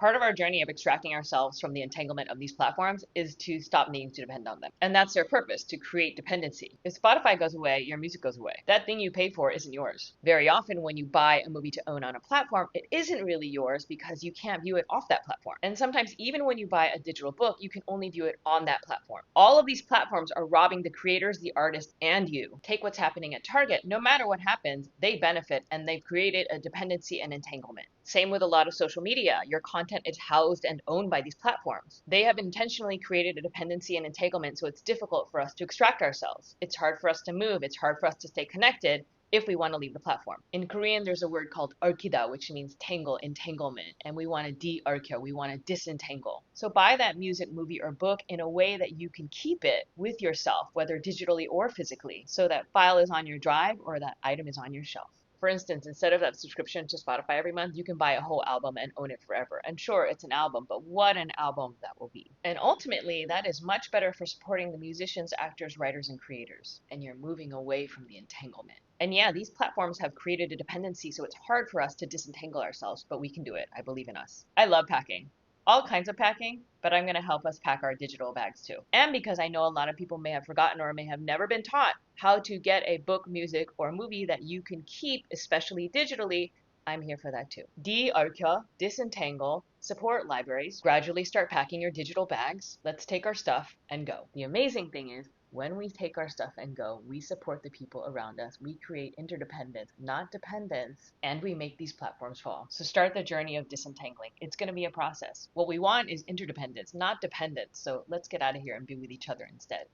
Part of our journey of extracting ourselves from the entanglement of these platforms is to stop needing to depend on them. And that's their purpose, to create dependency. If Spotify goes away, your music goes away. That thing you pay for isn't yours. Very often when you buy a movie to own on a platform, it isn't really yours because you can't view it off that platform. And sometimes even when you buy a digital book, you can only view it on that platform. All of these platforms are robbing the creators, the artists, and you. Take what's happening at Target. No matter what happens, they benefit and they've created a dependency and entanglement. Same with a lot of social media. Your content is housed and owned by these platforms. They have intentionally created a dependency and entanglement so it's difficult for us to extract ourselves. It's hard for us to move. It's hard for us to stay connected if we want to leave the platform. In Korean, there's a word called arkida, which means tangle, entanglement, and we want to de-arkyo, we want to disentangle. So buy that music, movie, or book in a way that you can keep it with yourself, whether digitally or physically, so that file is on your drive or that item is on your shelf. For instance, instead of that subscription to Spotify every month, you can buy a whole album and own it forever. And sure, it's an album, but what an album that will be. And ultimately, that is much better for supporting the musicians, actors, writers, and creators. And you're moving away from the entanglement. And yeah, these platforms have created a dependency, so it's hard for us to disentangle ourselves, but we can do it. I believe in us. I love packing. All kinds of packing, but I'm going to help us pack our digital bags too. And because I know a lot of people may have forgotten or may have never been taught how to get a book, music, or movie that you can keep, especially digitally, I'm here for that too. De-arkya, disentangle, support libraries, gradually start packing your digital bags. Let's take our stuff and go. The amazing thing is, when we take our stuff and go, we support the people around us. We create interdependence, not dependence, and we make these platforms fall. So start the journey of disentangling. It's going to be a process. What we want is interdependence, not dependence. So let's get out of here and be with each other instead.